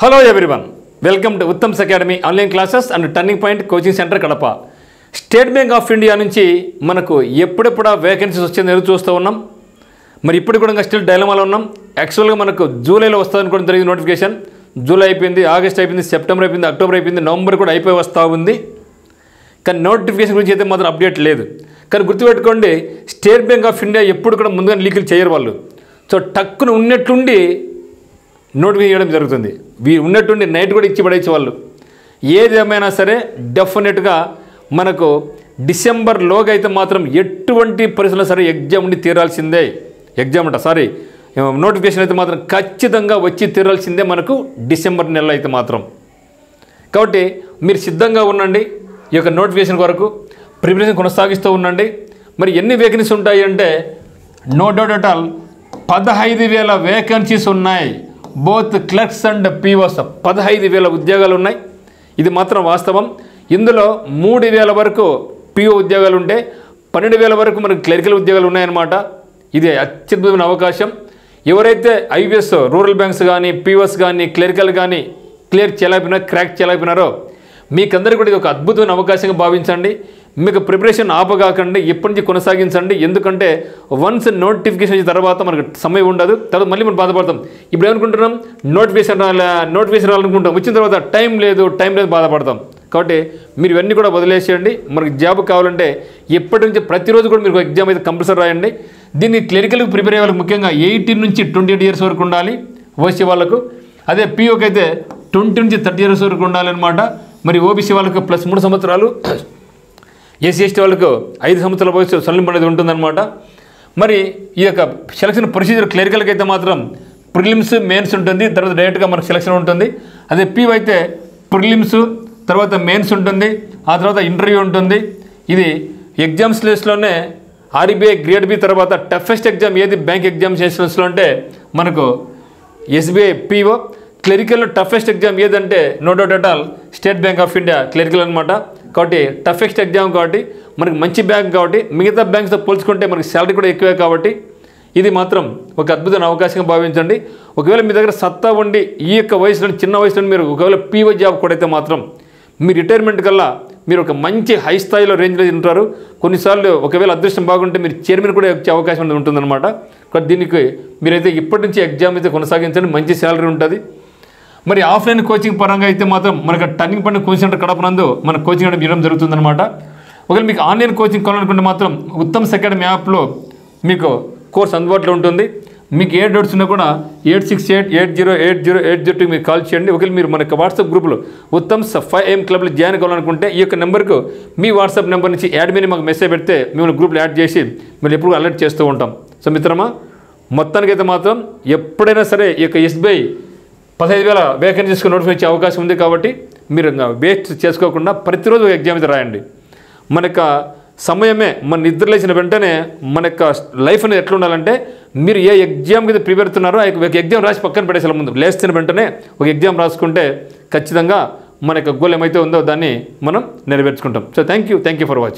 Hello everyone, welcome to Uttam's academy online classes and turning point coaching centre Kadapa. State Bank of India నుంచి మనకు ఎప్పుడెప్పుడు vacancies వచ్చేది ఎదురు చూస్తూ ఉన్నాం. మరి ఇప్పుడు కూడా స్టిల్ డైలమాలో ఉన్నాం. యాక్చువల్గా మనకు జూలైలో వస్తుందని కూడా జరిగింది నోటిఫికేషన్. జూలై అయిపోయింది, ఆగస్ట్ అయిపోయింది, సెప్టెంబర్ అయిపోయింది, అక్టోబర్ అయిపోయింది, నవంబర్ కూడా అయిపోయి వస్తూ ఉంది. కానీ నోటిఫికేషన్ గురించి అయితే మాత్రం అప్డేట్ లేదు. కానీ గుర్తుపెట్టుకోండి, స్టేట్ బ్యాంక్ ఆఫ్ ఇండియా ఎప్పుడు కూడా ముందుగా లీకులు చేయరు వాళ్ళు. సో టక్కును ఉన్నట్లుండి నోటిఫికేషన్ ఇవ్వడం జరుగుతుంది. ఉన్నట్టుండి నైట్ కూడా ఇచ్చి పడేసి వాళ్ళు. ఏది ఏమైనా సరే డెఫినెట్గా మనకు డిసెంబర్లోగా అయితే మాత్రం ఎటువంటి పరిస్థితుల్లో సరే ఎగ్జామ్ ఉండి తీరాల్సిందే. నోటిఫికేషన్ అయితే మాత్రం ఖచ్చితంగా వచ్చి తీరాల్సిందే మనకు డిసెంబర్ నెలలో అయితే మాత్రం. కాబట్టి మీరు సిద్ధంగా ఉండండి. ఈ యొక్క నోటిఫికేషన్ వరకు ప్రిపరేషన్ కొనసాగిస్తూ ఉండండి. మరి ఎన్ని వేకెన్సీస్ ఉంటాయి అంటే no doubt at all 15,000 vacancies ఉన్నాయి. బోత్ క్లర్క్స్ అండ్ పీఓస్ 15,000 ఉద్యోగాలు ఉన్నాయి. ఇది మాత్రం వాస్తవం. ఇందులో 3,000 వరకు పీఓ ఉద్యోగాలు ఉంటే 12,000 వరకు మనకు క్లరికల్ ఉద్యోగాలు ఉన్నాయన్నమాట. ఇది అత్యద్భుతమైన అవకాశం. ఎవరైతే ఐబీఎస్ రూరల్ బ్యాంక్స్ కానీ పీఓస్ కానీ క్లరికల్ కానీ క్రాక్ చేయలేకపోయినారో మీకందరికీ కూడా ఇది ఒక అద్భుతమైన అవకాశంగా భావించండి. మీకు ప్రిపరేషన్ ఆపగాకండి, ఇప్పటి నుంచి కొనసాగించండి. ఎందుకంటే వన్స్ నోటిఫికేషన్ వచ్చిన తర్వాత మనకు సమయం ఉండదు. తర్వాత మళ్ళీ మనం బాధపడతాం. ఇప్పుడు ఏమనుకుంటున్నాం, నోటిఫికేషన్ రావాలనుకుంటాం, వచ్చిన తర్వాత టైం లేదు బాధపడతాం. కాబట్టి మీరు ఇవన్నీ కూడా వదిలేసేయండి. మనకు జాబ్ కావాలంటే ఇప్పటి నుంచి ప్రతిరోజు కూడా మీరు ఎగ్జామ్ అయితే కంపల్సరీ రాయండి. దీన్ని క్లరికల్కి ప్రిపేర్ అయ్యే వాళ్ళకి ముఖ్యంగా 18 నుంచి 28 ఇయర్స్ వరకు ఉండాలి ఓసీ వాళ్ళకు. అదే పీఓకి అయితే 20 నుంచి 30 ఇయర్స్ వరకు ఉండాలన్నమాట. మరి ఓబీసీ వాళ్ళకు +3 సంవత్సరాలు, ఎస్సీ ఎస్టీ వాళ్ళకు 5 సంవత్సరాల వయసు సడలింపు అనేది ఉంటుందన్నమాట. మరి ఈ యొక్క సెలక్షన్ ప్రొసీజర్ క్లరికల్కి అయితే మాత్రం ప్రిలిమ్స్ మెయిన్స్ ఉంటుంది, తర్వాత డైరెక్ట్గా మనకు సెలక్షన్ ఉంటుంది. అదే పీఓ అయితే ప్రిలిమ్స్ తర్వాత మెయిన్స్ ఉంటుంది, ఆ తర్వాత ఇంటర్వ్యూ ఉంటుంది. ఇది ఎగ్జామ్స్ లిస్ట్లోనే ఆర్బీఐ గ్రేడ్ బి తర్వాత టఫెస్ట్ ఎగ్జామ్ ఏది బ్యాంక్ ఎగ్జామినేషన్స్లో అంటే మనకు ఎస్బీఐ పీఓ. క్లరికల్లో టఫెస్ట్ ఎగ్జామ్ ఏదంటే no doubt at all State Bank of India clerical అనమాట. కాబట్టి టఫెస్ట్ ఎగ్జామ్ కాబట్టి మనకు మంచి బ్యాంక్ కాబట్టి మిగతా బ్యాంక్స్తో పోల్చుకుంటే మనకి శాలరీ కూడా ఎక్కువే కాబట్టి ఇది మాత్రం ఒక అద్భుతమైన అవకాశంగా భావించండి. ఒకవేళ మీ దగ్గర సత్తా ఉండి ఈ యొక్క వయసులో చిన్న వయసులో మీరు ఒకవేళ పీఓ జాబ్ కూడా అయితే మాత్రం మీ రిటైర్మెంట్ కల్లా మీరు ఒక మంచి హై స్థాయిలో రేంజ్లో ఉంటారు. కొన్నిసార్లు ఒకవేళ అదృష్టం బాగుంటే మీరు చైర్మన్ కూడా వచ్చే అవకాశం అనేది ఉంటుందన్నమాట. కాబట్టి దీనికి మీరైతే ఇప్పటి నుంచి ఎగ్జామ్ అయితే కొనసాగించండి, మంచి శాలరీ ఉంటుంది. మరి ఆఫ్లైన్ కోచింగ్ పరంగా అయితే మాత్రం మనకు turning point coaching centre Kadapa నందు మన కోచింగ్ అనేది ఇవ్వడం జరుగుతుందన్నమాట. ఒకవేళ మీకు ఆన్లైన్ కోచింగ్ కావాలనుకుంటే మాత్రం ఉత్తమ్స్ అకాడమీ యాప్లో మీకు కోర్స్ అందుబాటులో ఉంటుంది. మీకు ఏ డౌట్స్ ఉన్నా కూడా 8688080802 మీరు కాల్ చేయండి. ఒకవేళ మీరు మన వాట్సాప్ గ్రూప్లో ఉత్తమ్స్ 5am క్లబ్లో జాయిన్ కావాలనుకుంటే ఈ యొక్క నెంబర్కు మీ వాట్సాప్ నెంబర్ నుంచి యాడ్మిన్ మాకు మెసేజ్ పెడితే మిమ్మల్ని గ్రూప్లో యాడ్ చేసి మేము ఎప్పుడు అలర్ట్ చేస్తూ ఉంటాం. సో మిత్రమా, మొత్తానికైతే మాత్రం ఎప్పుడైనా సరే ఈ యొక్క ఎస్బీఐ 15,000 వేకెన్సీస్కి నోటిఫై ఇచ్చే అవకాశం ఉంది. కాబట్టి మీరు వేస్ట్ చేసుకోకుండా ప్రతిరోజు ఎగ్జామ్ అయితే రాయండి. మన యొక్క సమయమే మన నిద్ర లేచిన వెంటనే మన యొక్క లైఫ్ అనేది ఎట్లా ఉండాలంటే మీరు ఏ ఎగ్జామ్కి అయితే ప్రిపేర్ అవుతున్నారో ఆ యొక్క ఎగ్జామ్ రాసి పక్కన పెట్టేసాలి. ముందు లేచిన వెంటనే ఒక ఎగ్జామ్ రాసుకుంటే ఖచ్చితంగా మన యొక్క గోల్ ఏమైతే ఉందో దాన్ని మనం నెరవేర్చుకుంటాం. So thank you for watching.